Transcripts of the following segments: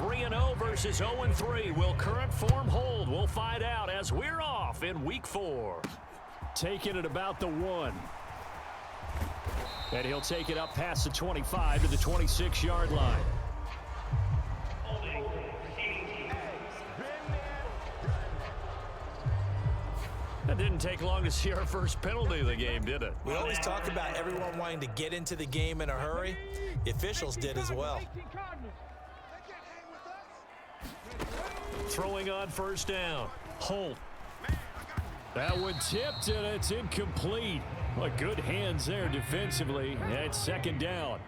3-0 versus 0-3. Will current form hold? We'll find out as we're off in week 4. Taking it about the 1. And he'll take it up past the 25 to the 26-yard line. That didn't take long to see our first penalty of the game, did it? We always talk about everyone wanting to get into the game in a hurry. The officials did as well. Throwing on first down. Holt. That one tipped, and it's incomplete. Well, good hands there defensively. It's second down.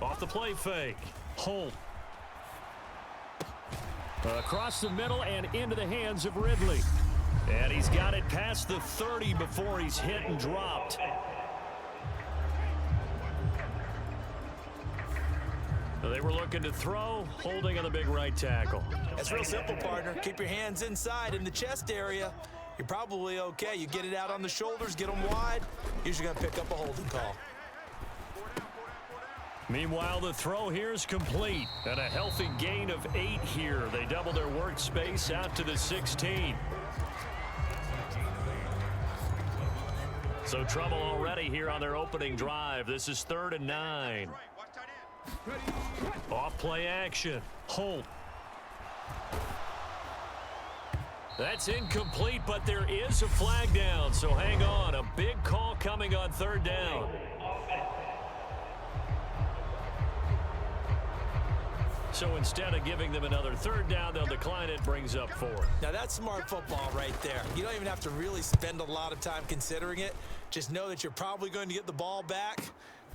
Off the play fake. Holt. Across the middle and into the hands of Ridley. And he's got it past the 30 before he's hit and dropped. They were looking to throw, holding on the big right tackle. That's real simple, partner. Keep your hands inside in the chest area. You're probably okay. You get it out on the shoulders, get them wide. Usually going to pick up a holding call. Meanwhile, the throw here is complete. And a healthy gain of 8 here. They double their workspace out to the 16. So trouble already here on their opening drive. This is 3rd and 9. Off play action. Holt. That's incomplete, but there is a flag down, so hang on. A big call coming on 3rd down. So instead of giving them another 3rd down, they'll decline it, brings up 4th. Now that's smart football right there. You don't even have to really spend a lot of time considering it. Just know that you're probably going to get the ball back.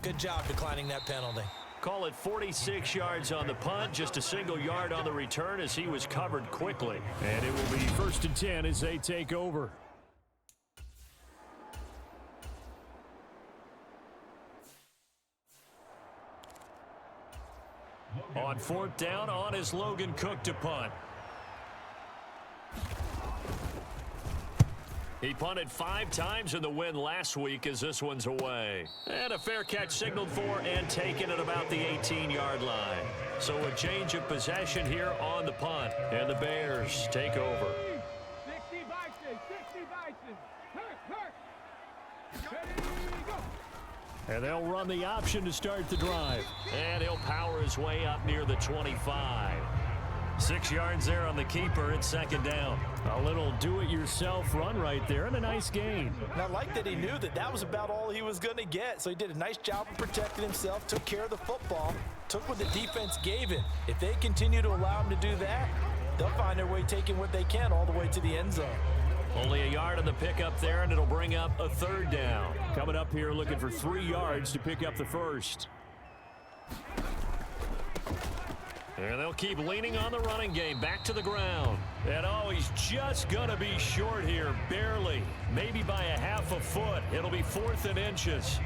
Good job declining that penalty. Call it 46 yards on the punt, just a single yard on the return as he was covered quickly. And it will be 1st and 10 as they take over. On 4th down, on is Logan Cook to punt. He punted 5 times in the win last week as this one's away. And a fair catch signaled for and taken at about the 18-yard line. So a change of possession here on the punt. And the Bears take over. 60 Bison, 60 Bison. And they'll run the option to start the drive. And he'll power his way up near the 25. 6 yards there on the keeper. It's 2nd down. A little do-it-yourself run right there and a nice gain. And I like that he knew that that was about all he was going to get. So he did a nice job of protecting himself, took care of the football, took what the defense gave him. If they continue to allow him to do that, they'll find their way taking what they can all the way to the end zone. Only a yard on the pickup there, and it'll bring up a 3rd down. Coming up here looking for 3 yards to pick up the first. And they'll keep leaning on the running game. Back to the ground. And oh, he's just going to be short here. Barely. Maybe by a half a foot. It'll be 4th and inches.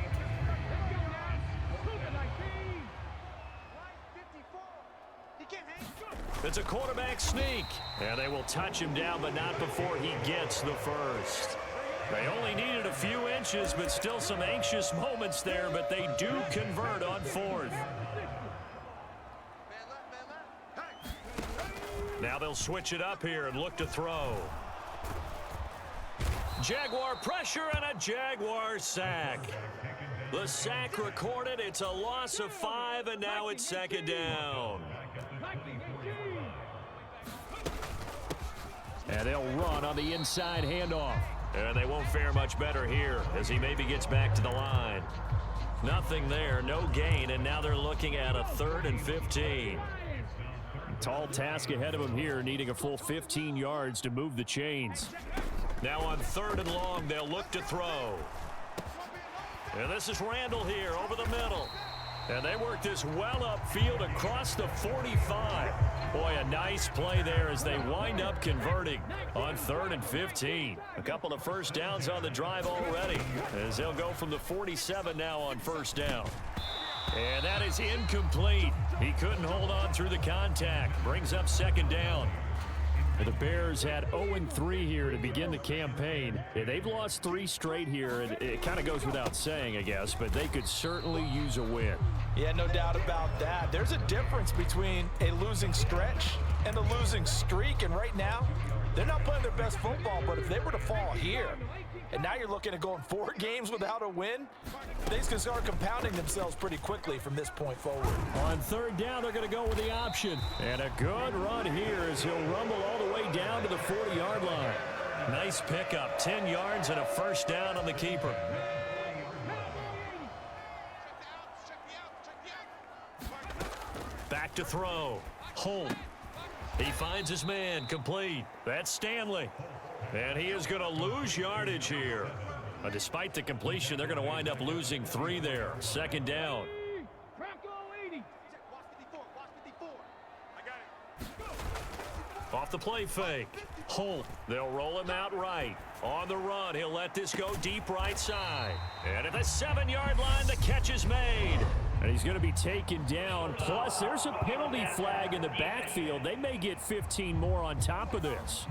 It's a quarterback sneak. And they will touch him down, but not before he gets the first. They only needed a few inches, but still some anxious moments there. But they do convert on 4th. Now they'll switch it up here and look to throw. Jaguar pressure and a Jaguar sack. The sack recorded. It's a loss of 5, and now it's 2nd down. And they'll run on the inside handoff. And they won't fare much better here as he maybe gets back to the line. Nothing there, no gain, and now they're looking at a 3rd and 15. Tall task ahead of him here, needing a full 15 yards to move the chains. Now on 3rd and long, they'll look to throw. And this is Randall here over the middle. And they work this well upfield across the 45. Boy, a nice play there as they wind up converting on 3rd and 15. A couple of first downs on the drive already as they'll go from the 47 now on 1st down. And that is incomplete. He couldn't hold on through the contact. Brings up 2nd down. The Bears had 0-3 here to begin the campaign. Yeah, they've lost 3 straight here, and it kind of goes without saying, I guess, but they could certainly use a win. Yeah, no doubt about that. There's a difference between a losing stretch and a losing streak, and right now, they're not playing their best football, but if they were to fall here, and now you're looking at going 4 games without a win, things can start compounding themselves pretty quickly from this point forward. On 3rd down, they're going to go with the option. And a good run here as he'll rumble all the way down to the 40-yard line. Nice pickup, 10 yards and a 1st down on the keeper. Back to throw. Holt. He finds his man, complete. That's Stanley. And he is going to lose yardage here. Despite the completion, they're going to wind up losing 3 there. 2nd down. Off the play fake. Holt. They'll roll him out right. On the run, he'll let this go deep right side. And at the 7-yard line, the catch is made. And he's going to be taken down. Plus, there's a penalty flag in the backfield. They may get 15 more on top of this.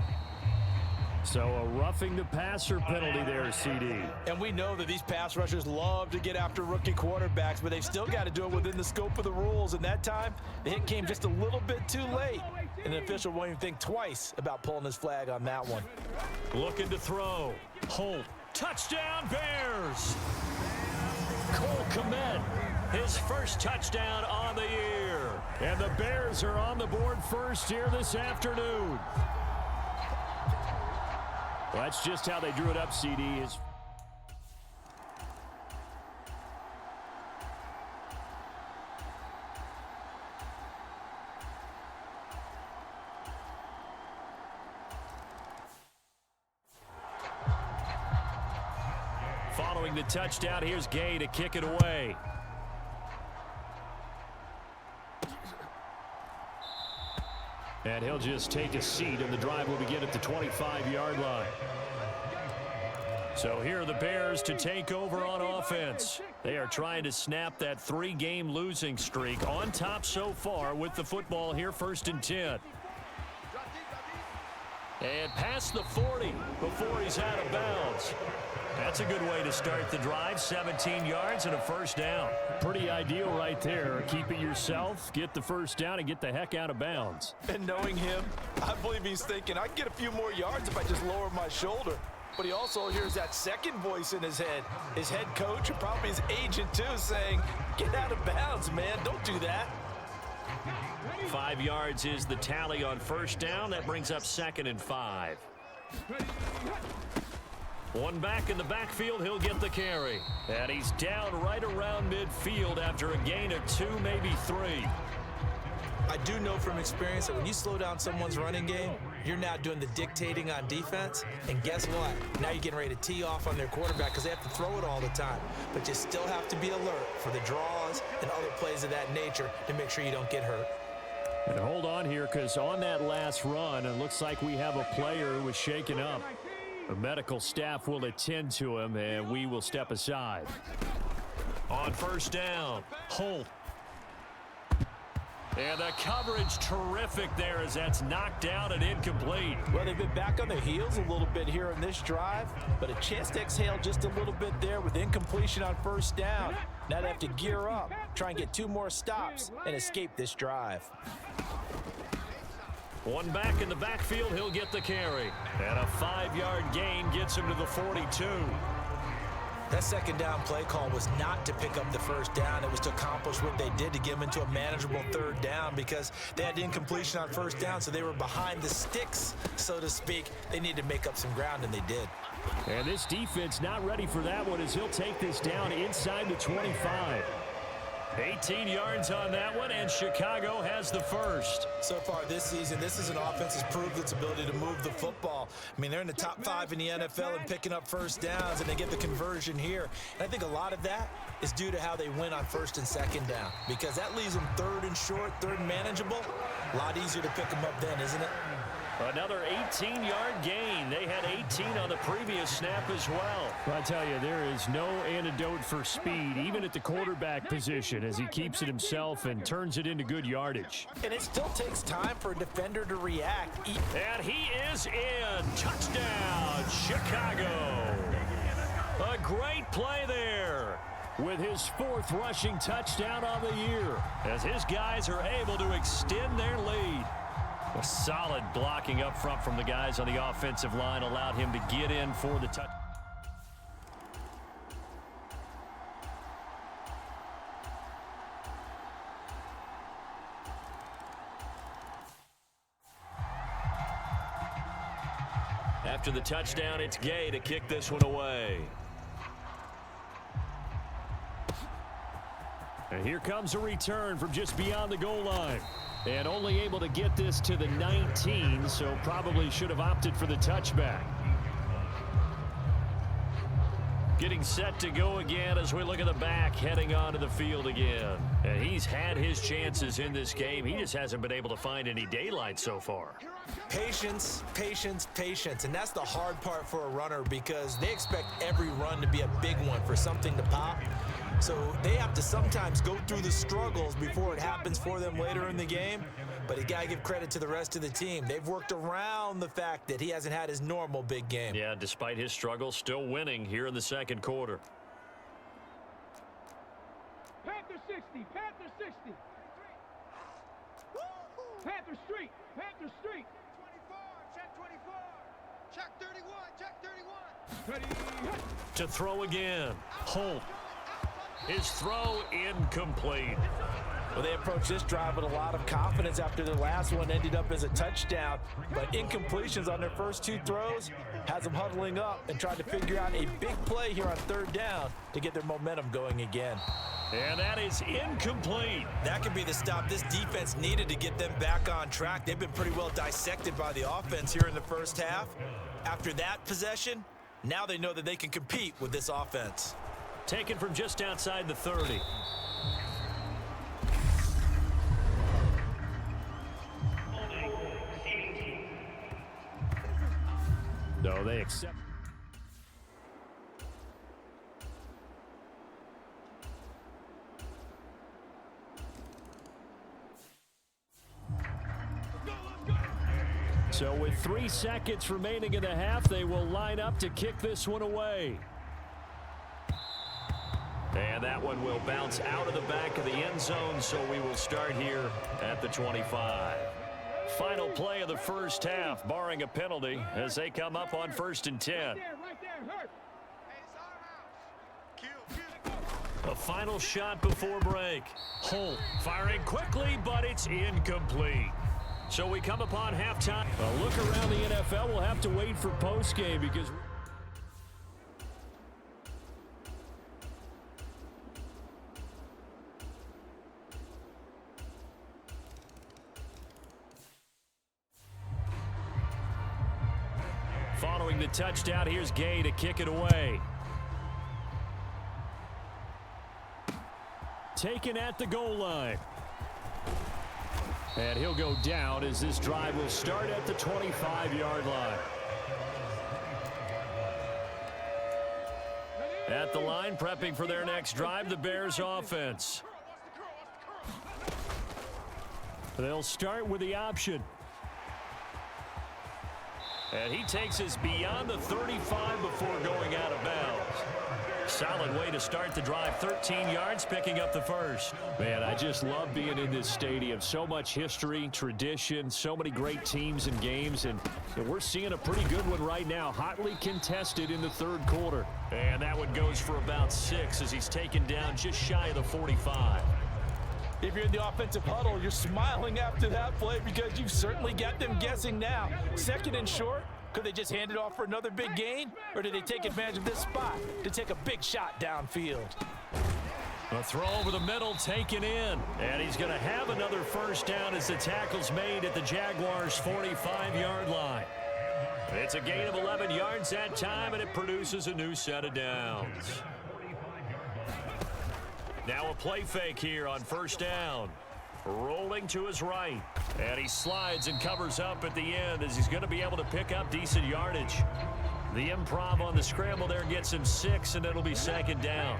So a roughing the passer penalty there, CD. And we know that these pass rushers love to get after rookie quarterbacks, but they've still got to do it within the scope of the rules. And that time, the hit came just a little bit too late. And the official won't even think twice about pulling his flag on that one. Looking to throw. Holt. Touchdown, Bears! Cole Kmet, his first touchdown on the year. And the Bears are on the board first here this afternoon. Well, that's just how they drew it up, CD. Following the touchdown, here's Gay to kick it away. And he'll just take a seat, and the drive will begin at the 25-yard line. So here are the Bears to take over on offense. They are trying to snap that 3-game losing streak on top so far with the football here, 1st and 10. And past the 40 before he's out of bounds. That's a good way to start the drive. 17 yards and a 1st down. Pretty ideal right there. Keep it yourself, get the 1st down, and get the heck out of bounds. And knowing him, I believe he's thinking, I can get a few more yards if I just lower my shoulder. But he also hears that second voice in his head. His head coach, and probably his agent too, saying, get out of bounds, man. Don't do that. 5 yards is the tally on 1st down. That brings up 2nd and 5. One back in the backfield, he'll get the carry. And he's down right around midfield after a gain of 2, maybe 3. I do know from experience that when you slow down someone's running game, you're now doing the dictating on defense. And guess what? Now you're getting ready to tee off on their quarterback because they have to throw it all the time. But you still have to be alert for the draws and other plays of that nature to make sure you don't get hurt. And hold on here, because on that last run, it looks like we have a player who was shaken up. The medical staff will attend to him, and we will step aside. On 1st down, Holt. And the coverage terrific there as that's knocked down and incomplete. Well, they've been back on their heels a little bit here on this drive, but a chance to exhale just a little bit there with incompletion on 1st down. Now they have to gear up, try and get 2 more stops and escape this drive. One back in the backfield, he'll get the carry. And a 5-yard gain gets him to the 42. That 2nd down play call was not to pick up the 1st down. It was to accomplish what they did to get them into a manageable 3rd down because they had incompletion on 1st down, so they were behind the sticks, so to speak. They needed to make up some ground, and they did. And this defense not ready for that one as he'll take this down inside the 25. 18 yards on that one, and Chicago has the 1st. So far this season, this is an offense that's proved its ability to move the football. I mean, they're in the top 5 in the NFL and picking up 1st downs, and they get the conversion here. And I think a lot of that is due to how they win on 1st and 2nd down, because that leaves them 3rd and short, 3rd and manageable. A lot easier to pick them up then, isn't it? Another 18-yard gain. They had 18 on the previous snap as well. I tell you, there is no antidote for speed, even at the quarterback position, as he keeps it himself and turns it into good yardage. And it still takes time for a defender to react. And he is in. Touchdown, Chicago. A great play there, with his 4th rushing touchdown on the year, as his guys are able to extend their lead. A solid blocking up front from the guys on the offensive line allowed him to get in for the touchdown. After the touchdown, it's Gay to kick this one away. And here comes a return from just beyond the goal line. And only able to get this to the 19, so probably should have opted for the touchback. Getting set to go again as we look at the back heading onto the field again. And he's had his chances in this game. He just hasn't been able to find any daylight so far. Patience, patience, patience. And that's the hard part for a runner because they expect every run to be a big one for something to pop. So they have to sometimes go through the struggles before it happens for them later in the game. But you got to give credit to the rest of the team. They've worked around the fact that he hasn't had his normal big game. Yeah, despite his struggles, still winning here in the second quarter. Panther 60, Panther 60. Panther Street, Panther Street. 24, check 24. Check 31, check 31. Ready. To throw again. Holt. His throw incomplete. Well, they approached this drive with a lot of confidence after their last one ended up as a touchdown. But incompletions on their first 2 throws has them huddling up and trying to figure out a big play here on 3rd down to get their momentum going again. And that is incomplete. That could be the stop this defense needed to get them back on track. They've been pretty well dissected by the offense here in the first half. After that possession, now they know that they can compete with this offense. Taken from just outside the 30. No, they accept. So with 3 seconds remaining in the half, they will line up to kick this one away. And that one will bounce out of the back of the end zone, so we will start here at the 25. Final play of the first half, barring a penalty, as they come up on 1st and 10. Right there, hurt. Hey, it's our house. Kill. A final shot before break. Holt firing quickly, but it's incomplete. So we come upon halftime. A look around the NFL. We'll have to wait for postgame because following the touchdown, here's Gay to kick it away. taken at the goal line. And he'll go down as this drive will start at the 25-yard line. At the line, prepping for their next drive, the Bears offense. They'll start with the option. And he takes us beyond the 35 before going out of bounds. Solid way to start the drive. 13 yards, picking up the first. Man, I just love being in this stadium. So much history, tradition, so many great teams and games. And we're seeing a pretty good one right now. Hotly contested in the third quarter. And that one goes for about 6 as he's taken down just shy of the 45. If you're in the offensive huddle, you're smiling after that play because you've certainly got them guessing now. Second and short, could they just hand it off for another big gain? Or did they take advantage of this spot to take a big shot downfield? A throw over the middle taken in. And he's going to have another first down as the tackle's made at the Jaguars' 45-yard line. It's a gain of 11 yards that time, and it produces a new set of downs. Now a play fake here on first down. rolling to his right. And he slides and covers up at the end as he's going to be able to pick up decent yardage. The improv on the scramble there gets him 6, and it'll be second down.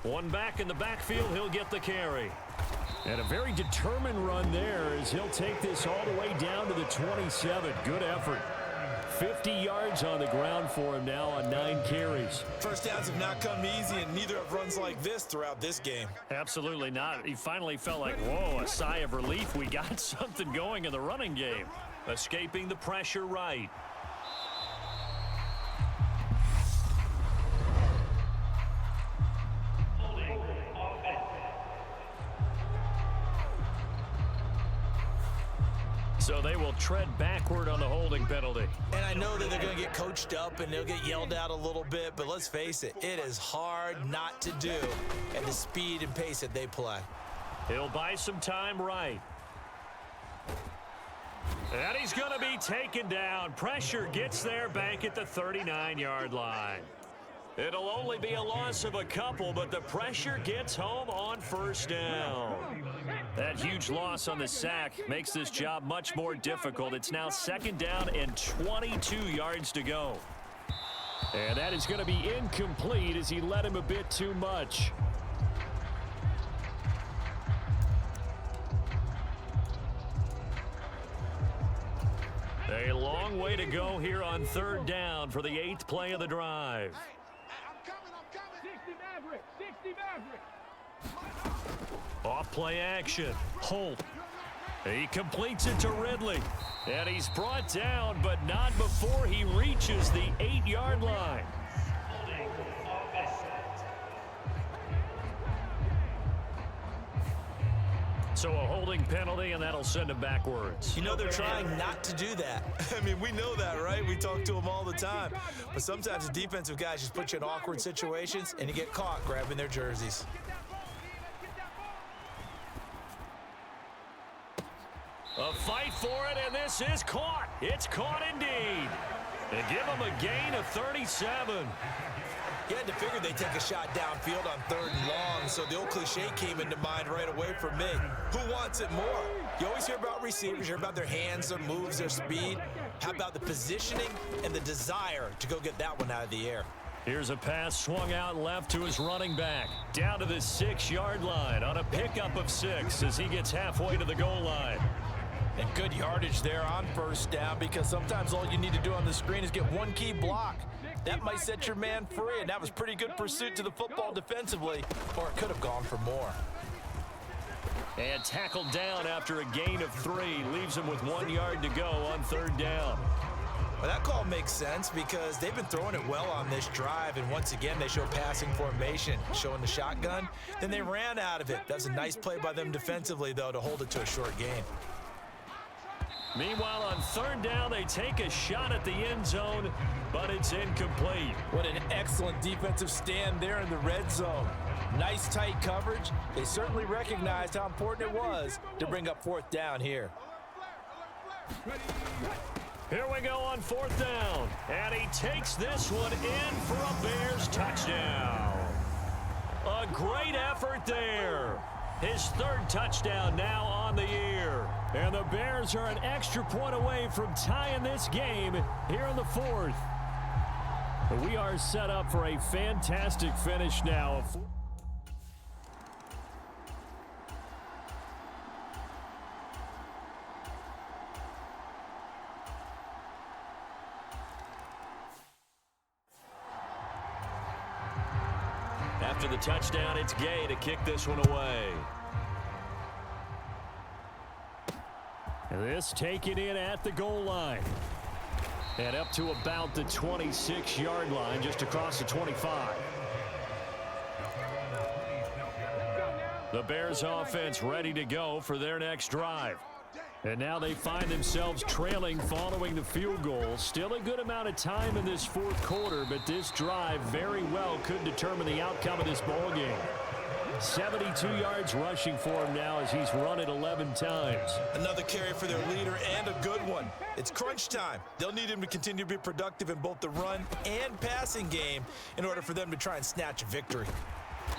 One back in the backfield, he'll get the carry. And a very determined run there as he'll take this all the way down to the 27. Good effort. 50 yards on the ground for him now on 9 carries. First downs have not come easy, and neither have runs like this throughout this game. Absolutely not. He finally felt like, whoa, a sigh of relief. We got something going in the running game. Escaping the pressure right. So they will tread backward on the holding penalty. And I know that they're going to get coached up and they'll get yelled at a little bit, but let's face it, it is hard not to do at the speed and pace that they play. He'll buy some time right. And he's going to be taken down. Pressure gets there back at the 39-yard line. It'll only be a loss of a couple, but the pressure gets home on first down. That huge loss on the sack makes this job much more difficult. It's now second down and 22 yards to go. And that is going to be incomplete as he led him a bit too much. A long way to go here on third down for the 8th play of the drive. I'm coming. 60 Maverick, 60 Maverick. Off play action. Holt. He completes it to Ridley. And he's brought down, but not before he reaches the 8-yard line. So a holding penalty, and that'll send him backwards. You know they're trying not to do that. I mean, we know that, right? We talk to them all the time. But sometimes the defensive guys just put you in awkward situations, and you get caught grabbing their jerseys. A fight for it, and this is caught. It's caught indeed. They give him a gain of 37. You had to figure they'd take a shot downfield on 3rd and long, so the old cliche came into mind right away for me. Who wants it more? You always hear about receivers, you hear about their hands, their moves, their speed. How about the positioning and the desire to go get that one out of the air? Here's a pass swung out left to his running back. Down to the 6-yard line on a pickup of 6 as he gets halfway to the goal line. And good yardage there on first down, because sometimes all you need to do on the screen is get one key block. That might set your man free, and that was pretty good pursuit to the football defensively, or it could have gone for more. And tackled down after a gain of 3. Leaves him with 1 yard to go on 3rd down. Well, that call makes sense because they've been throwing it well on this drive, and once again they show passing formation, showing the shotgun. Then they ran out of it. That was a nice play by them defensively, though, to hold it to a short gain. Meanwhile, on 3rd down, they take a shot at the end zone, but it's incomplete. What an excellent defensive stand there in the red zone. Nice tight coverage. They certainly recognized how important it was to bring up 4th down here. Here we go on 4th down, and he takes this one in for a Bears touchdown. A great effort there. His 3rd touchdown now on the year. And the Bears are an extra point away from tying this game here in the 4th. We are set up for a fantastic finish now. After the touchdown, it's Gay to kick this one away. This taken in at the goal line. And up to about the 26-yard line, just across the 25. The Bears offense ready to go for their next drive. And now they find themselves trailing following the field goal. Still a good amount of time in this 4th quarter, but this drive very well could determine the outcome of this ball game. 72 yards rushing for him now as he's run it 11 times. Another carry for their leader and a good one. It's crunch time. They'll need him to continue to be productive in both the run and passing game in order for them to try and snatch a victory.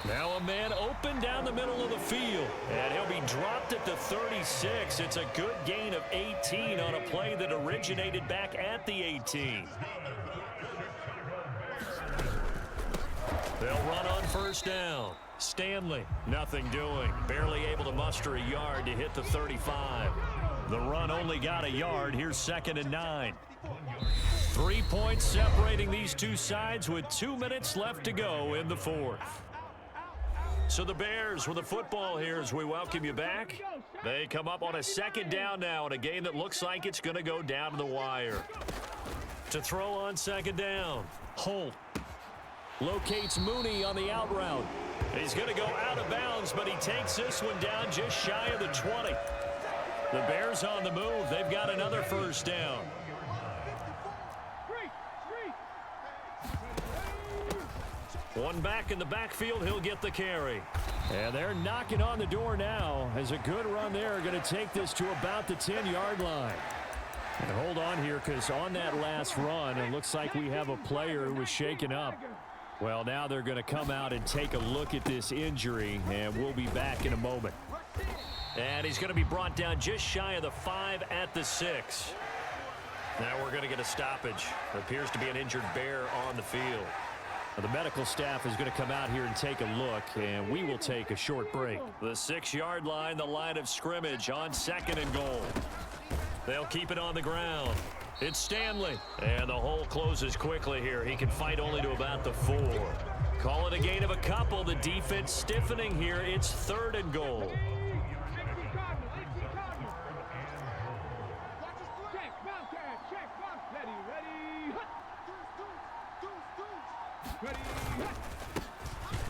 Now a man open down the middle of the field, and he'll be dropped at the 36. It's a good gain of 18 on a play that originated back at the 18. They'll run on first down. Stanley, nothing doing. Barely able to muster a yard to hit the 35. The run only got a yard. Here's 2nd and 9. 3 points separating these two sides with 2 minutes left to go in the fourth. So the Bears with the football here as we welcome you back. They come up on a 2nd down now in a game that looks like it's going to go down to the wire. To throw on 2nd down, Holt locates Mooney on the out route. He's going to go out of bounds, but he takes this one down just shy of the 20. The Bears on the move. They've got another first down. One back in the backfield, he'll get the carry. And they're knocking on the door now as a good run there going to take this to about the 10-yard line. And hold on here because on that last run, it looks like we have a player who was shaken up. Well, now they're going to come out and take a look at this injury, and we'll be back in a moment. And he's going to be brought down just shy of the 5 at the 6. Now we're going to get a stoppage. It appears to be an injured Bear on the field. The medical staff is going to come out here and take a look, and we will take a short break. The 6-yard line, the line of scrimmage on 2nd and goal. They'll keep it on the ground. It's Stanley. And the hole closes quickly here. He can fight only to about the 4. Call it a gain of a couple. The defense stiffening here. It's 3rd and goal.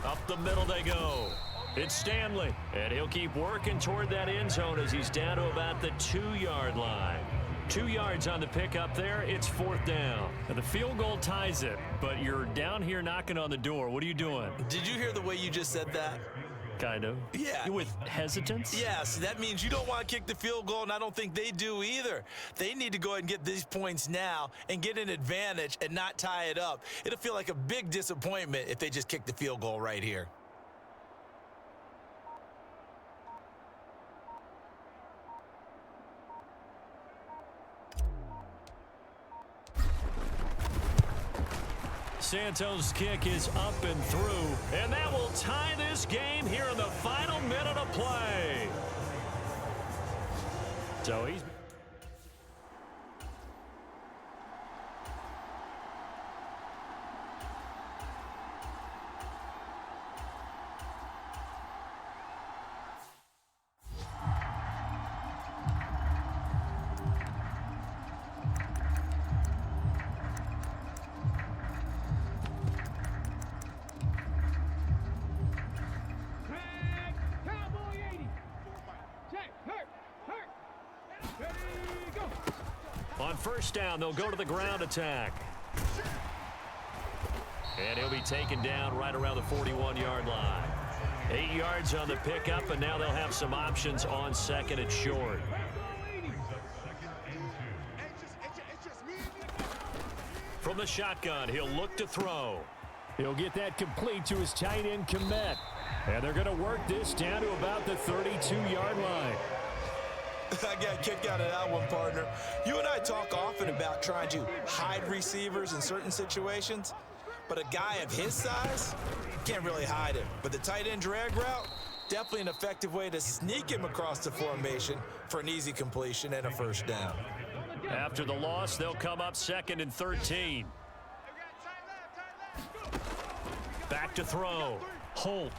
Up the middle they go. It's Stanley, and he'll keep working toward that end zone as he's down to about the 2-yard line. 2 yards on the pickup there. It's 4th down. Now the field goal ties it, but you're down here knocking on the door. What are you doing? Did you hear the way you just said that? Kind of. Yeah. With hesitance? Yes, that means you don't want to kick the field goal, and I don't think they do either. They need to go ahead and get these points now and get an advantage and not tie it up. It'll feel like a big disappointment if they just kick the field goal right here. Santos' kick is up and through, and that will tie this game here in the final minute of play. So he's... On first down, they'll go to the ground attack. And he'll be taken down right around the 41-yard line. 8 yards on the pickup, and now they'll have some options on 2nd and short. From the shotgun, he'll look to throw. He'll get that complete to his tight end, Komet. And they're going to work this down to about the 32-yard line. I got kicked out of that one, partner. You and I talk often about trying to hide receivers in certain situations, but a guy of his size can't really hide him. But the tight end drag route, definitely an effective way to sneak him across the formation for an easy completion and a first down. After the loss, they'll come up 2nd and 13. Back to throw. Holt.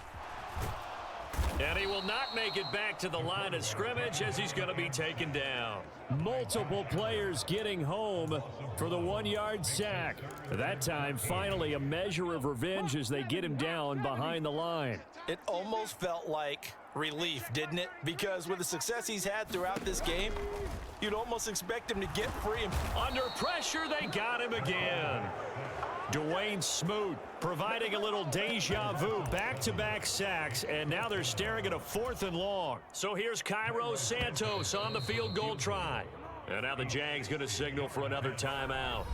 And he will not make it back to the line of scrimmage as he's going to be taken down. Multiple players getting home for the 1-yard sack. That time, finally, a measure of revenge as they get him down behind the line. It almost felt like relief, didn't it? Because with the success he's had throughout this game, you'd almost expect him to get free. Under pressure, they got him again. Dwayne Smoot providing a little deja vu, back-to-back sacks, and now they're staring at a 4th and long. So here's Cairo Santos on the field goal try. And now the Jags going to signal for another timeout.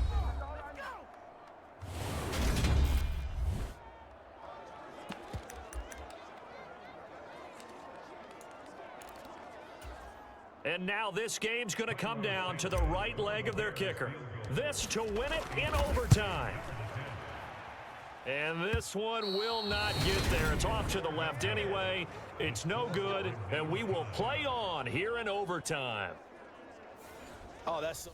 And now this game's going to come down to the right leg of their kicker. This to win it in overtime. And this one will not get there. It's off to the left anyway. It's no good, and we will play on here in overtime. Oh, that's...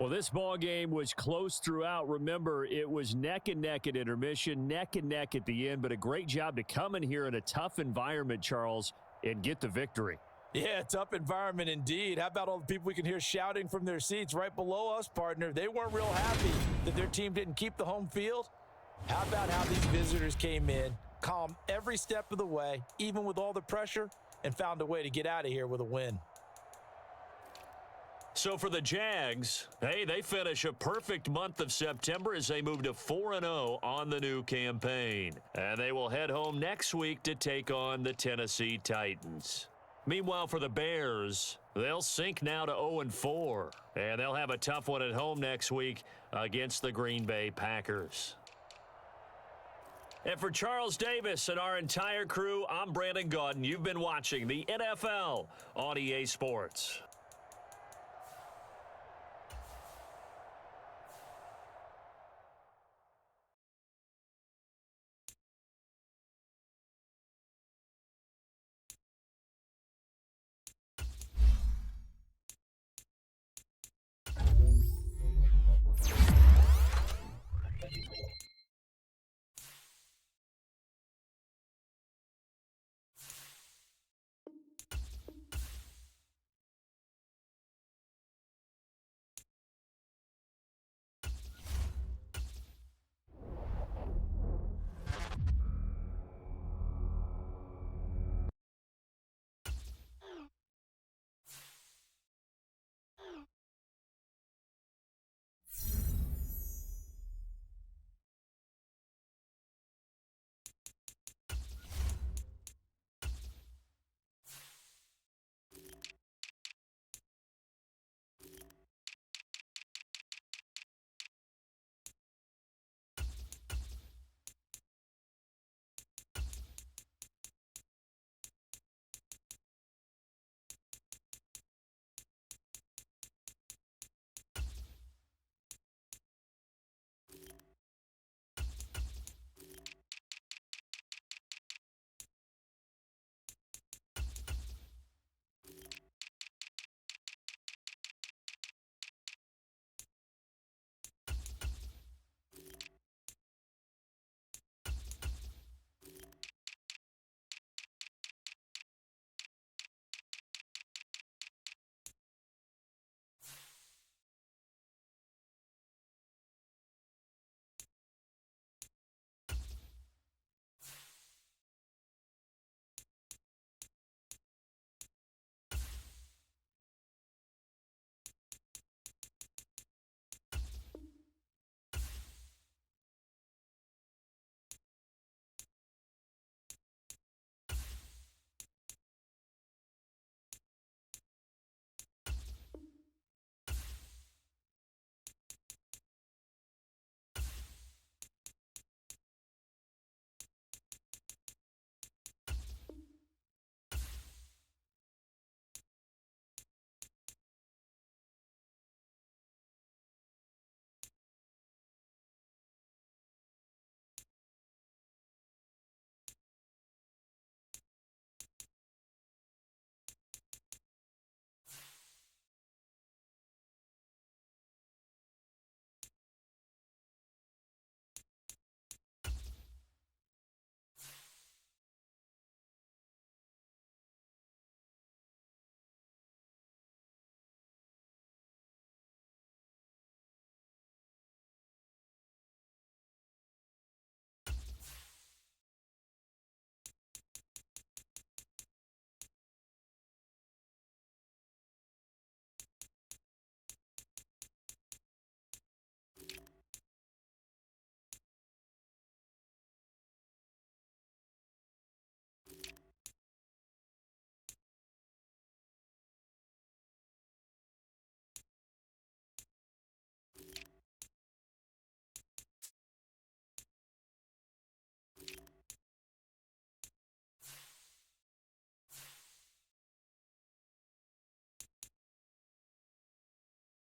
Well, this ball game was close throughout. Remember, it was neck and neck at intermission, neck and neck at the end, but a great job to come in here in a tough environment, Charles, and get the victory. Yeah, tough environment indeed. How about all the people we can hear shouting from their seats right below us, partner? They weren't real happy that their team didn't keep the home field. How about how these visitors came in, calm every step of the way, even with all the pressure, and found a way to get out of here with a win. So for the Jags, hey, they finish a perfect month of September as they move to 4-0 on the new campaign. And they will head home next week to take on the Tennessee Titans. Meanwhile, for the Bears, they'll sink now to 0-4. And they'll have a tough one at home next week against the Green Bay Packers. And for Charles Davis and our entire crew, I'm Brandon Gaudin. You've been watching the NFL on EA Sports.